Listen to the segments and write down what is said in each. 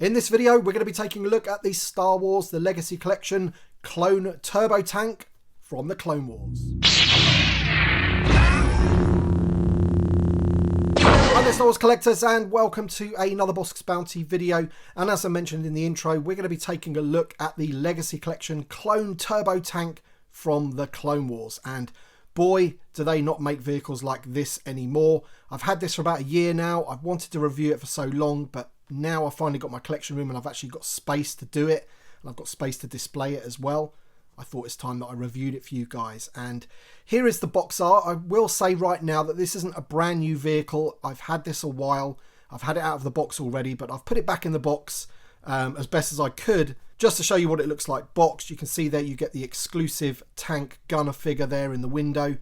In this video, we're going to be taking a look at the Star Wars The Legacy Collection Clone Turbo Tank from the Clone Wars. Hi there Star Wars collectors, and welcome to another Bossk's Bounty video. And as I mentioned in the intro, we're going to be taking a look at the Legacy Collection Clone Turbo Tank from the Clone Wars. And boy, do they not make vehicles like this anymore. I've had this for about a year now. I've wanted to review it for so long, but now I've finally got my collection room and I've actually got space to do it. And I've got space to display it as well. I thought it's time that I reviewed it for you guys. And here is the box art. I will say right now that this isn't a brand new vehicle. I've had this a while. I've had it out of the box already, but I've put it back in the box as best as I could, just to show you what it looks like boxed. You can see there you get the exclusive tank gunner figure there in the window.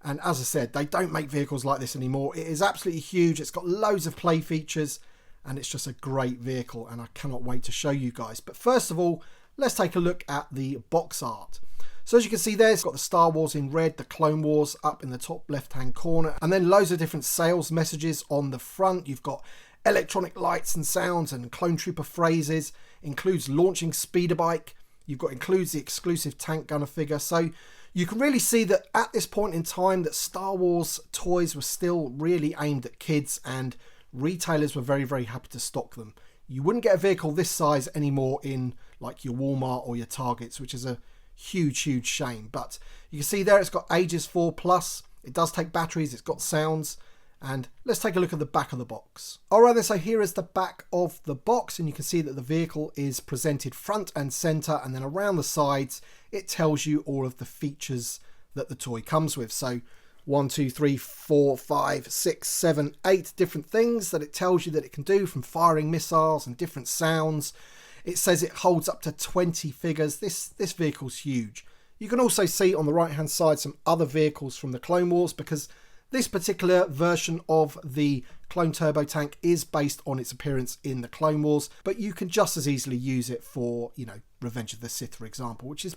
And as I said, they don't make vehicles like this anymore. It is absolutely huge. It's got loads of play features and it's just a great vehicle, and I cannot wait to show you guys. But first of all, let's take a look at the box art. So as you can see there, it's got the Star Wars in red, the Clone Wars up in the top left hand corner, and then loads of different sales messages on the front. You've got electronic lights and sounds and clone trooper phrases, includes launching speeder bike, includes the exclusive tank gunner figure. So you can really see that at this point in time that Star Wars toys were still really aimed at kids, and retailers were very, very happy to stock them. You wouldn't get a vehicle this size anymore in like your Walmart or your Targets, which is a huge shame. But you can see there it's got ages 4+. It does take batteries, it's got sounds. And let's take a look at the back of the box. Alright then, so here is the back of the box, and you can see that the vehicle is presented front and center, and then around the sides it tells you all of the features that the toy comes with. So 1, 2, 3, 4, 5, 6, 7, 8 different things that it tells you that it can do, from firing missiles and different sounds. It says it holds up to 20 figures. This vehicle's huge. You can also see on the right hand side some other vehicles from the Clone Wars, because this particular version of the Clone Turbo Tank is based on its appearance in the Clone Wars, but you can just as easily use it for, Revenge of the Sith, for example, which is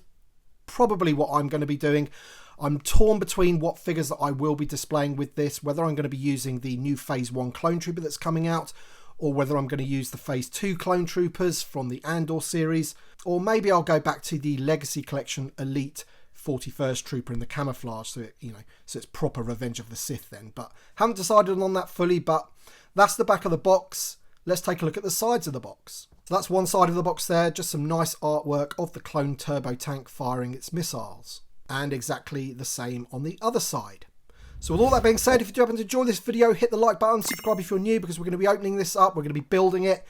probably what I'm going to be doing. I'm torn between what figures that I will be displaying with this, whether I'm going to be using the new Phase 1 Clone Trooper that's coming out, or whether I'm going to use the Phase 2 Clone Troopers from the Andor series, or maybe I'll go back to the Legacy Collection Elite 41st Trooper in the camouflage, so it's proper Revenge of the Sith then. But haven't decided on that fully, but that's the back of the box. Let's take a look at the sides of the box. So that's one side of the box there, just some nice artwork of the Clone Turbo Tank firing its missiles. And exactly the same on the other side. So with all that being said, if you do happen to enjoy this video, hit the like button, subscribe if you're new, because we're going to be opening this up, we're going to be building it,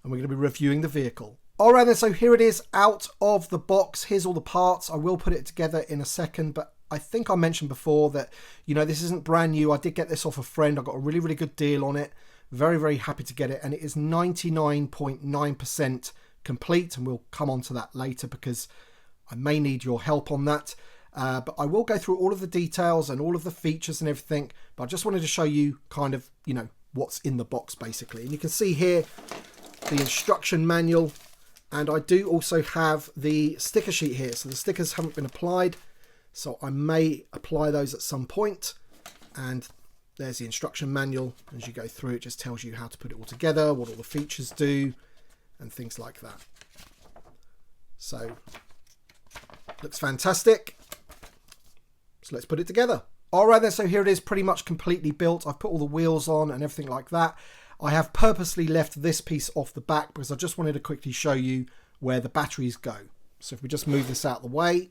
and we're going to be reviewing the vehicle. Alright then, so here it is out of the box. Here's all the parts. I will put it together in a second, but I think I mentioned before that, this isn't brand new. I did get this off a friend. I got a really, really good deal on it. Very, very happy to get it, and it is 99.9% complete, and we'll come on to that later because I may need your help on that. But I will go through all of the details and all of the features and everything, but I just wanted to show you kind of, what's in the box basically. And you can see here the instruction manual, and I do also have the sticker sheet here. So the stickers haven't been applied, so I may apply those at some point. And there's the instruction manual. As you go through, it just tells you how to put it all together, what all the features do, and things like that. So looks fantastic. So let's put it together. Alright then, so here it is, pretty much completely built. I've put all the wheels on and everything like that. I have purposely left this piece off the back because I just wanted to quickly show you where the batteries go. So if we just move this out of the way,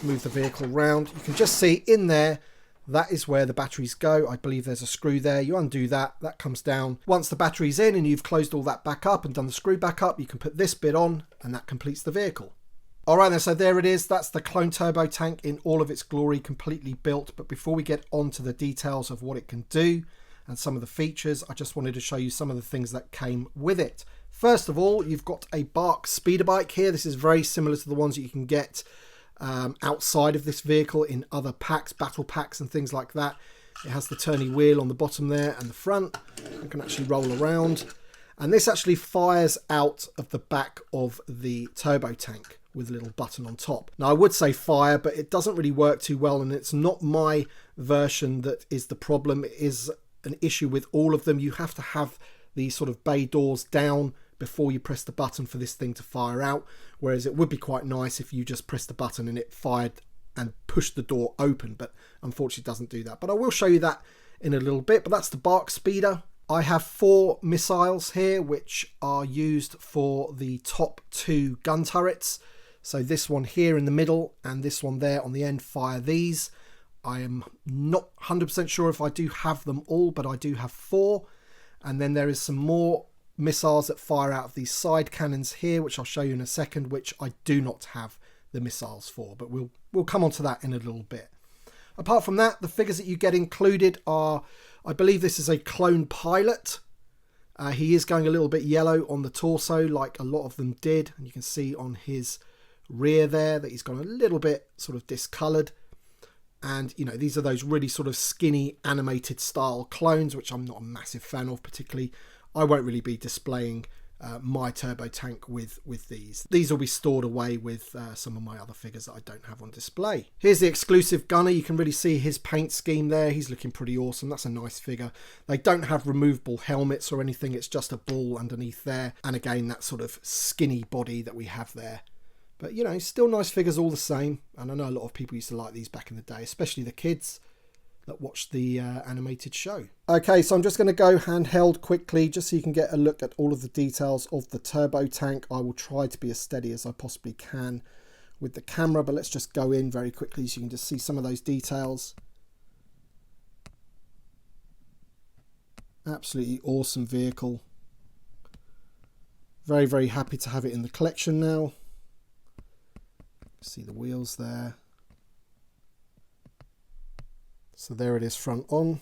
move the vehicle around, you can just see in there, that is where the batteries go. I believe there's a screw there. You undo that, that comes down. Once the battery's in and you've closed all that back up and done the screw back up, you can put this bit on and that completes the vehicle. Alright then, so there it is. That's the Clone Turbo Tank in all of its glory, completely built. But before we get on to the details of what it can do and some of the features, I just wanted to show you some of the things that came with it. First of all, you've got a Bossk speeder bike here. This is very similar to the ones that you can get outside of this vehicle in other packs, battle packs and things like that. It has the turny wheel on the bottom there and the front. You can actually roll around. And this actually fires out of the back of the turbo tank with a little button on top. Now I would say fire, but it doesn't really work too well, and it's not my version that is the problem. It is an issue with all of them. You have to have these sort of bay doors down before you press the button for this thing to fire out, whereas it would be quite nice if you just pressed the button and it fired and pushed the door open, but unfortunately it doesn't do that. But I will show you that in a little bit. But that's the Bossk speeder. I have 4 missiles here which are used for the top 2 gun turrets. So this one here in the middle and this one there on the end fire these. I am not 100% sure if I do have them all, but I do have 4. And then there is some more missiles that fire out of these side cannons here, which I'll show you in a second, which I do not have the missiles for, but we'll come on to that in a little bit. Apart from that, the figures that you get included are, I believe this is a clone pilot. He is going a little bit yellow on the torso, like a lot of them did. And you can see on his rear there that he's gone a little bit sort of discoloured. And, you know, these are those really sort of skinny animated style clones, which I'm not a massive fan of particularly. I won't really be displaying my turbo tank with these. These will be stored away with some of my other figures that I don't have on display. Here's the exclusive gunner. You can really see his paint scheme there. He's looking pretty awesome. That's a nice figure. They don't have removable helmets or anything. It's just a ball underneath there. And again, that sort of skinny body that we have there. But, you know, still nice figures all the same. And I know a lot of people used to like these back in the day, especially the kids that watched the animated show. Okay, so I'm just going to go handheld quickly just so you can get a look at all of the details of the turbo tank. I will try to be as steady as I possibly can with the camera, but let's just go in very quickly so you can just see some of those details. Absolutely awesome vehicle. Very, very happy to have it in the collection now. See the wheels there. So there it is front on.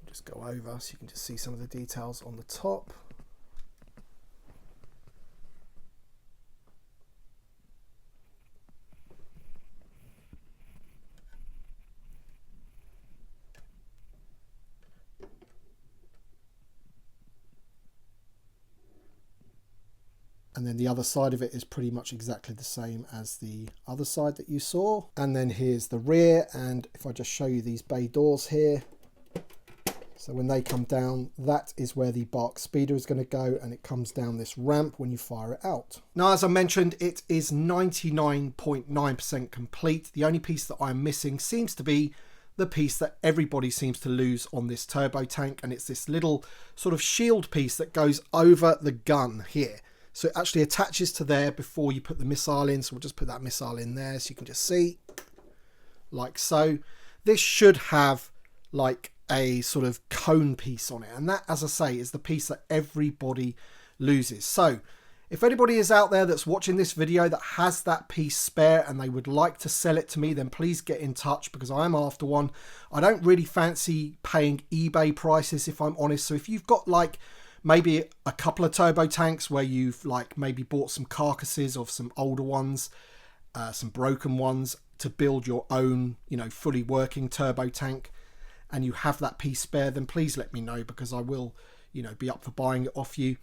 Just go over so you can just see some of the details on the top. And then the other side of it is pretty much exactly the same as the other side that you saw. And then here's the rear. And if I just show you these bay doors here. So when they come down, that is where the Bossk speeder is going to go. And it comes down this ramp when you fire it out. Now, as I mentioned, it is 99.9% complete. The only piece that I'm missing seems to be the piece that everybody seems to lose on this turbo tank. And it's this little sort of shield piece that goes over the gun here. So it actually attaches to there before you put the missile in. So we'll just put that missile in there so you can just see, like so. This should have like a sort of cone piece on it. And that, as I say, is the piece that everybody loses. So if anybody is out there that's watching this video that has that piece spare and they would like to sell it to me, then please get in touch because I am after one. I don't really fancy paying eBay prices, if I'm honest. So if you've got like maybe a couple of turbo tanks where you've like maybe bought some carcasses of some older ones, some broken ones to build your own, you know, fully working turbo tank, and you have that piece spare, then please let me know because I will, you know, be up for buying it off you.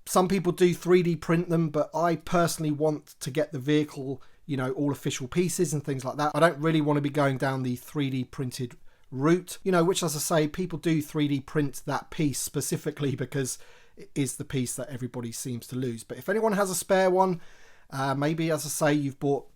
Some people do 3D print them, but I personally want to get the vehicle, you know, all official pieces and things like that. I don't really want to be going down the 3D printed route, you know, which, as I say, people do 3D print that piece specifically because it is the piece that everybody seems to lose. But if anyone has a spare one, maybe, as I say, you've bought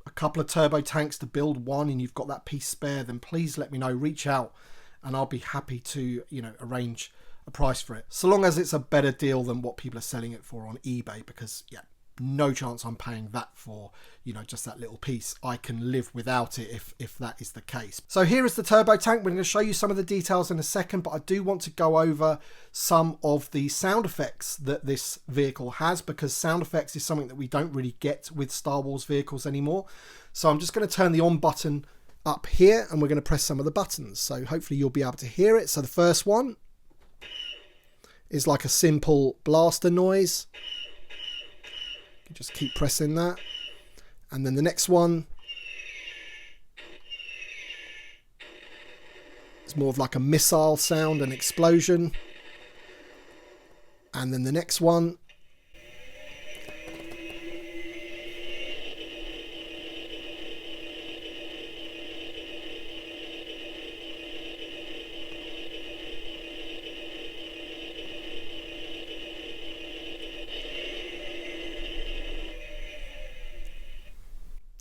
a couple of turbo tanks to build one and you've got that piece spare, then please let me know, reach out, and I'll be happy to, you know, arrange a price for it, so long as it's a better deal than what people are selling it for on eBay, because yeah, no chance I'm paying that for, you know, just that little piece. I can live without it if that is the case. So here is the turbo tank. We're going to show you some of the details in a second, but I do want to go over some of the sound effects that this vehicle has, because sound effects is something that we don't really get with Star Wars vehicles anymore. So I'm just going to turn the on button up here and we're going to press some of the buttons. So hopefully you'll be able to hear it. So the first one is like a simple blaster noise. Just keep pressing that. And then the next one is more of like a missile sound, an explosion. And then the next one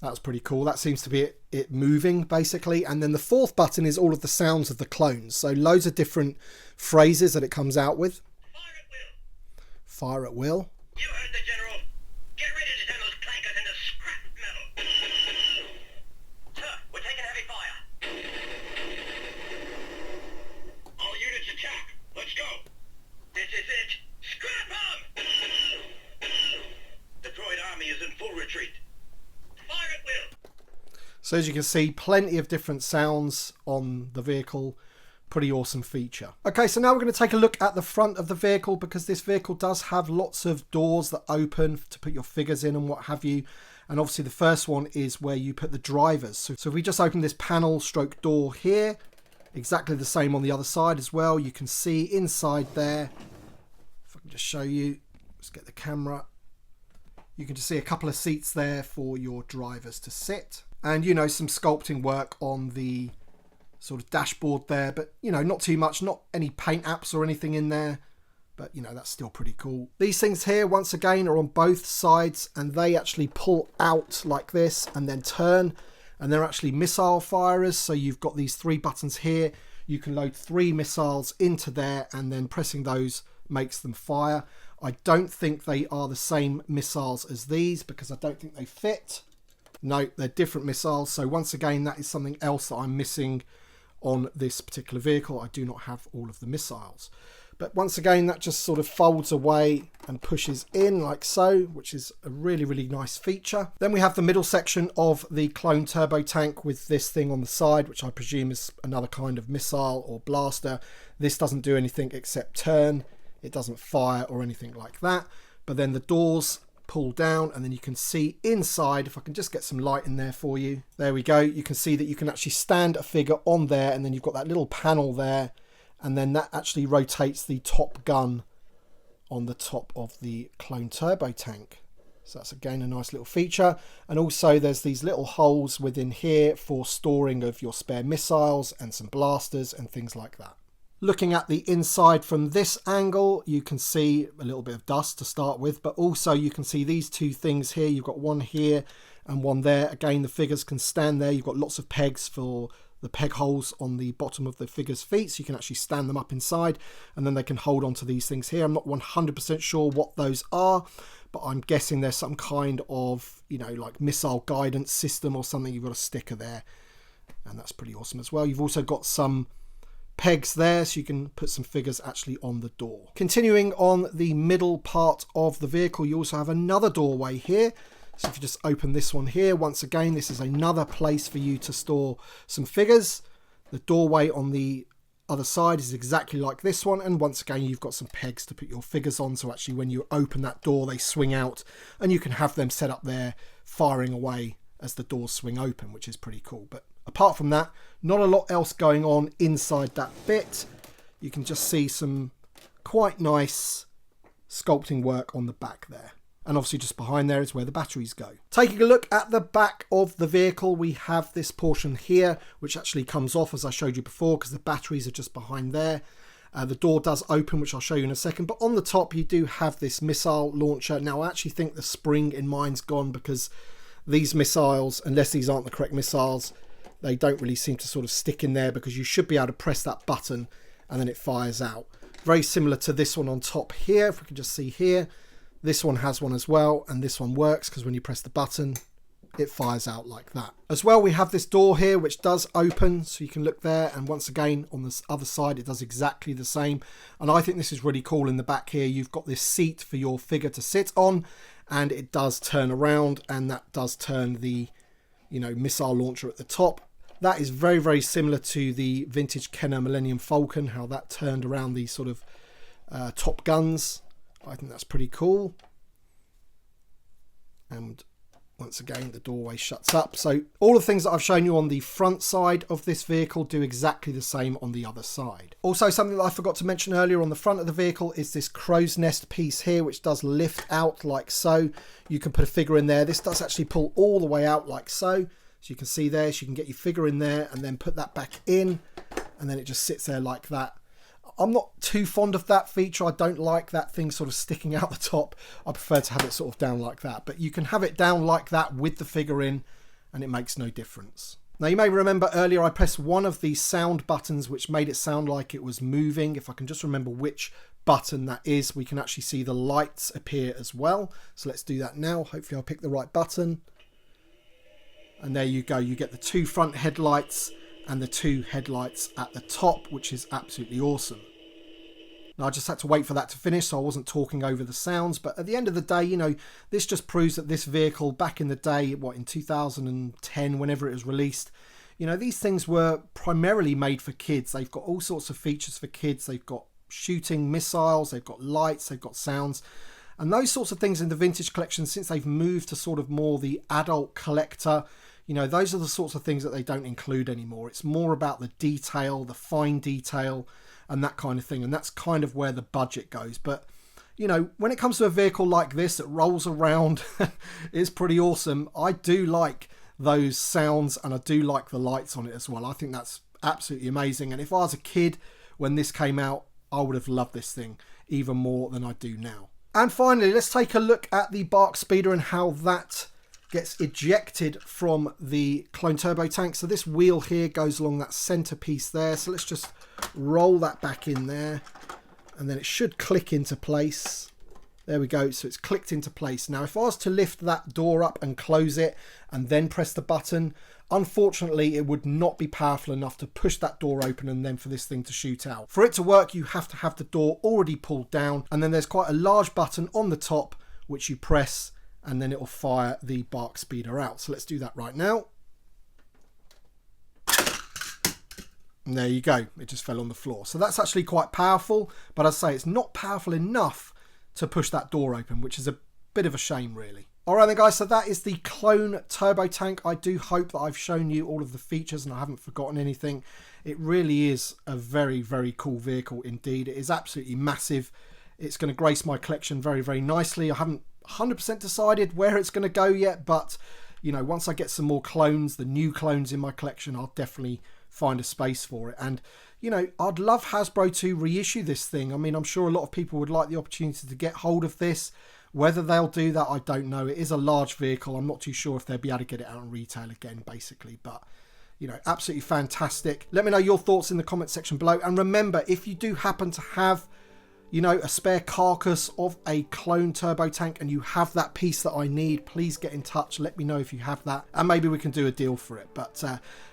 That's pretty cool. That seems to be it moving, basically. And then the fourth button is all of the sounds of the clones. So loads of different phrases that it comes out with. Fire at will. Fire at will. You heard the general. Get ready to turn those clankers into scrap metal. Sir, we're taking heavy fire. All units attack. Let's go. This is it. Scrap 'em! The droid army is in full retreat. Fire at will. So as you can see, plenty of different sounds on the vehicle. Pretty awesome feature. Okay, so now we're going to take a look at the front of the vehicle, because this vehicle does have lots of doors that open to put your figures in and what have you. And obviously the first one is where you put the drivers. So if we just open this panel stroke door here, exactly the same on the other side as well. You can see inside there, if I can just show you, let's get the camera. You can just see a couple of seats there for your drivers to sit. And, you know, some sculpting work on the sort of dashboard there, but, you know, not too much, not any paint apps or anything in there, but, you know, that's still pretty cool. These things here, once again, are on both sides, and they actually pull out like this and then turn, and they're actually missile firers. So you've got these 3 buttons here. You can load 3 missiles into there, and then pressing those makes them fire. I don't think they are the same missiles as these, because I don't think they fit. No, they're different missiles. So once again, that is something else that I'm missing on this particular vehicle. I do not have all of the missiles. But once again, that just sort of folds away and pushes in like so, which is a really, really nice feature. Then we have the middle section of the clone turbo tank with this thing on the side, which I presume is another kind of missile or blaster. This doesn't do anything except turn. It doesn't fire or anything like that. But then the doors pull down, and then you can see inside. If I can just get some light in there for you. There we go. You can see that you can actually stand a figure on there, and then you've got that little panel there, and then that actually rotates the top gun on the top of the clone turbo tank. So that's again a nice little feature. And also there's these little holes within here for storing of your spare missiles and some blasters and things like that. Looking at the inside from this angle, you can see a little bit of dust to start with, but also you can see these 2 things here. You've got one here and one there. Again, the figures can stand there. You've got lots of pegs for the peg holes on the bottom of the figure's feet, so you can actually stand them up inside, and then they can hold on to these things here. I'm not 100% sure what those are, but I'm guessing there's some kind of, you know, like missile guidance system or something. You've got a sticker there, and that's pretty awesome as well. You've also got some pegs there, so you can put some figures actually on the door. Continuing on the middle part of the vehicle, you also have another doorway here. So if you just open this one here, once again, this is another place for you to store some figures. The doorway on the other side is exactly like this one, and once again you've got some pegs to put your figures on, so actually when you open that door they swing out, and you can have them set up there firing away as the doors swing open, which is pretty cool. But apart from that, not a lot else going on inside that bit. You can just see some quite nice sculpting work on the back there. And obviously just behind there is where the batteries go. Taking a look at the back of the vehicle, we have this portion here, which actually comes off, as I showed you before, because the batteries are just behind there. The door does open, which I'll show you in a second. But on the top, you do have this missile launcher. Now, I actually think the spring in mine's gone, because these missiles, unless these aren't the correct missiles, they don't really seem to sort of stick in there, because you should be able to press that button and then it fires out. Very similar to this one on top here. If we can just see here, this one has one as well, and this one works because when you press the button, it fires out like that. As well, we have this door here which does open, so you can look there, and once again on this other side it does exactly the same. And I think this is really cool. In the back here you've got this seat for your figure to sit on, and it does turn around, and that does turn the, you know, missile launcher at the top. That is very, very similar to the vintage Kenner Millennium Falcon, how that turned around these sort of top guns. I think that's pretty cool. And once again, the doorway shuts up. So all the things that I've shown you on the front side of this vehicle do exactly the same on the other side. Also, something that I forgot to mention earlier, on the front of the vehicle is this crow's nest piece here, which does lift out like so. You can put a figure in there. This does actually pull all the way out like so. So you can see there, so you can get your figure in there and then put that back in, and then it just sits there like that. I'm not too fond of that feature. I don't like that thing sort of sticking out the top. I prefer to have it sort of down like that. But you can have it down like that with the figure in, and it makes no difference. Now you may remember earlier I pressed one of these sound buttons which made it sound like it was moving. If I can just remember which button that is, we can actually see the lights appear as well. So let's do that now. Hopefully I'll pick the right button. And there you go. You get the 2 front headlights and the 2 headlights at the top, which is absolutely awesome. Now I just had to wait for that to finish, so I wasn't talking over the sounds. But at the end of the day, you know, this just proves that this vehicle back in the day, what, in 2010, whenever it was released, you know, these things were primarily made for kids. They've got all sorts of features for kids. They've got shooting missiles, they've got lights, they've got sounds. And those sorts of things in the vintage collection, since they've moved to sort of more the adult collector, you know, those are the sorts of things that they don't include anymore. It's more about the detail, the fine detail, and that kind of thing. And that's kind of where the budget goes. But, you know, when it comes to a vehicle like this that rolls around, it's pretty awesome. I do like those sounds and I do like the lights on it as well. I think that's absolutely amazing. And if I was a kid when this came out, I would have loved this thing even more than I do now. And finally, let's take a look at the Bossk speeder and how that gets ejected from the clone turbo tank. So this wheel here goes along that centerpiece there. So let's just roll that back in there and then it should click into place. There we go. So it's clicked into place. Now, if I was to lift that door up and close it and then press the button, unfortunately, it would not be powerful enough to push that door open and then for this thing to shoot out. For it to work, you have to have the door already pulled down. And then there's quite a large button on the top, which you press and then it will fire the Bossk speeder out. So let's do that right now. And there you go. It just fell on the floor. So that's actually quite powerful. But as I say, it's not powerful enough to push that door open, which is a bit of a shame, really. Alright then guys, so that is the clone turbo tank. I do hope that I've shown you all of the features and I haven't forgotten anything. It really is a very, very cool vehicle indeed. It is absolutely massive. It's going to grace my collection very, very nicely. I haven't 100% decided where it's going to go yet, but you know, once I get some more clones, the new clones in my collection, I'll definitely find a space for it. And you know, I'd love Hasbro to reissue this thing. I mean, I'm sure a lot of people would like the opportunity to get hold of this. Whether they'll do that, I don't know. It is a large vehicle. I'm not too sure if they'll be able to get it out on retail again, basically. But, you know, absolutely fantastic. Let me know your thoughts in the comment section below. And remember, if you do happen to have, you know, a spare carcass of a clone turbo tank and you have that piece that I need, please get in touch. Let me know if you have that and maybe we can do a deal for it. But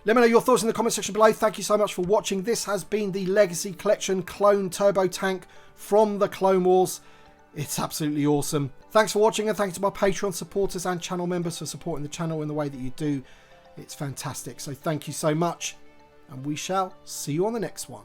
let me know your thoughts in the comment section below. Thank you so much for watching. This has been the Legacy Collection clone turbo tank from the Clone Wars. It's absolutely awesome. Thanks for watching and thanks to my Patreon supporters and channel members for supporting the channel in the way that you do. It's fantastic. So thank you so much and we shall see you on the next one.